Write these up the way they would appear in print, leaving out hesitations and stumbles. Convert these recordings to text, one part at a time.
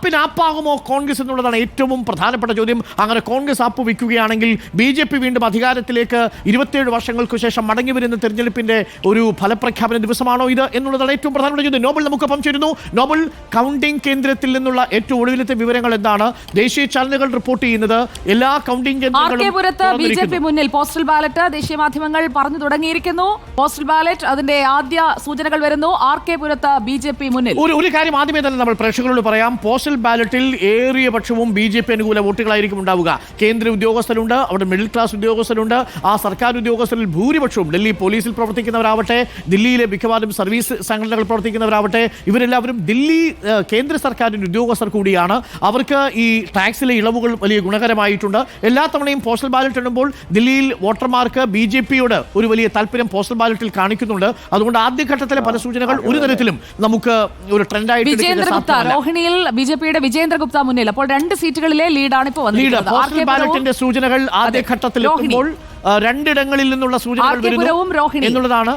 പിന്നെ ആപ്പാകുമോ കോൺഗ്രസ് എന്നുള്ളതാണ് ഏറ്റവും പ്രധാനപ്പെട്ട ചോദ്യം. അങ്ങനെ കോൺഗ്രസ് ആപ്പ് വയ്ക്കുകയാണെങ്കിൽ BJP വീണ്ടും അധികാരത്തിലേക്ക് 27 വർഷങ്ങൾക്ക് ശേഷം മടങ്ങി വരുന്ന തെരഞ്ഞെടുപ്പിന്റെ ഒരു ഫലപ്രഖ്യാപന ദിവസമാണോ ഇത് എന്നുള്ളതാണ് ഏറ്റവും പ്രധാനപ്പെട്ട ചോദ്യം. നോബൽ നമുക്കൊപ്പം ചേരുന്നു. നോബൽ, കൗണ്ടിംഗ് കേന്ദ്രത്തിൽ നിന്നുള്ള ഏറ്റവും ഒടുവിലത്തെ വിവരങ്ങൾ എന്താണ്? ദേശീയ ചാനലുകൾ റിപ്പോർട്ട് ചെയ്യുന്നത് എല്ലാ കൗണ്ടിംഗ് കേന്ദ്രങ്ങളും BJP മുന്നിൽ പോസ്റ്റൽ ബാലറ്റ് ദേശീയ മാധ്യമങ്ങൾ പറഞ്ഞു തുടങ്ങിയിരിക്കുന്നു. പോസ്റ്റൽ ബാലറ്റ് അതിന്റെ ആദ്യ സൂചനകൾ വരുന്നു. RK പുരത്ത് BJP മുന്നിൽ. ഒരു കാര്യം ആദ്യമേ തന്നെ നമ്മൾ പ്രേക്ഷകരോട് പറയാം. പോസ്റ്റൽ ബാലറ്റിൽ ഏറിയ പക്ഷവും BJP അനുകൂല വോട്ടുകളായിരിക്കും ഉണ്ടാവുക. കേന്ദ്ര ഉദ്യോഗസ്ഥരുണ്ട്, അവിടെ മിഡിൽ ക്ലാസ് ഉദ്യോഗസ്ഥരുണ്ട്. ആ സർക്കാർ ഉദ്യോഗസ്ഥരിൽ ഭൂരിപക്ഷവും ഡൽഹി പോലീസിൽ പ്രവർത്തിക്കുന്നവരാവട്ടെ, ദില്ലിയിലെ മിക്കവാറും സർവീസ് സംഘടനകൾ പ്രവർത്തിക്കുന്നവരാവട്ടെ, ഇവരെല്ലാവരും ദില്ലി കേന്ദ്ര സർക്കാരിൻ്റെ ഉദ്യോഗസ്ഥർ കൂടിയാണ്. അവർക്ക് ഈ ടാക്സിലെ ഇളവുകൾ വലിയ ഗുണകരമായിട്ടുണ്ട്. എല്ലാ തവണയും പോസ്റ്റൽ ബാലറ്റ് ഇടുമ്പോൾ ദില്ലിയിൽ വോട്ടർമാർക്ക് BJPയോട് ഒരു വലിയ താല്പര്യം പോസ്റ്റൽ ബാലറ്റിൽ കാണിക്കുന്നുണ്ട്. അതുകൊണ്ട് ആദ്യഘട്ടത്തിലെ പല സൂചനകൾ ഒരു തരത്തിലും നമുക്ക് ഒരു ട്രെൻഡായിട്ട് രോഹിണിയിൽ BJPയുടെ വിജേന്ദ്ര ഗുപ്ത മുന്നിൽ. അപ്പോൾ 2 സീറ്റുകളിലെ ലീഡാണ് ഇപ്പോൾ വന്നിരിക്കുന്നത്. പോസ്റ്റൽ ബാലറ്റിന്റെ സൂചനകൾ ആദ്യഘട്ടത്തിൽ എത്തുമ്പോൾ രണ്ടിടങ്ങളിൽ നിന്നുള്ള സൂചനകൾ വരുന്നു എന്നുള്ളതാണ്.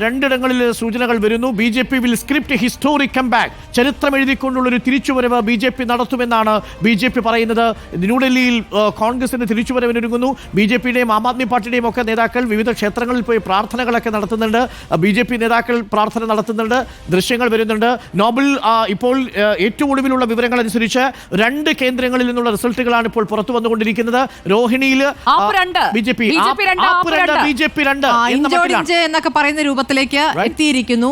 രണ്ടിടങ്ങളിൽ സൂചനകൾ വരുന്നു. BJP will script historic comeback, ചരിത്രം എഴുതിക്കൊണ്ടുള്ള ഒരു തിരിച്ചുവരവ് BJP നടത്തുമെന്നാണ് BJP പറയുന്നത്. ന്യൂഡൽഹിയിൽ കോൺഗ്രസിന്റെ തിരിച്ചുവരവിനൊരുങ്ങുന്നു. BJPയുടെയും ആം ആദ്മി പാർട്ടിയുടെയും ഒക്കെ നേതാക്കൾ വിവിധ ക്ഷേത്രങ്ങളിൽ പോയി പ്രാർത്ഥനകളൊക്കെ നടത്തുന്നുണ്ട്. BJP നേതാക്കൾ പ്രാർത്ഥന നടത്തുന്നുണ്ട്, ദൃശ്യങ്ങൾ വരുന്നുണ്ട്. നോബൽ, ഇപ്പോൾ ഏറ്റവും ഒടുവിലുള്ള വിവരങ്ങൾ അനുസരിച്ച് 2 കേന്ദ്രങ്ങളിൽ നിന്നുള്ള റിസൾട്ടുകളാണ് ഇപ്പോൾ പുറത്തു വന്നുകൊണ്ടിരിക്കുന്നത്. രോഹിണിയിൽ BJP എന്നൊക്കെ പറയുന്ന രൂപത്തിലേക്ക് എത്തിയിരിക്കുന്നു.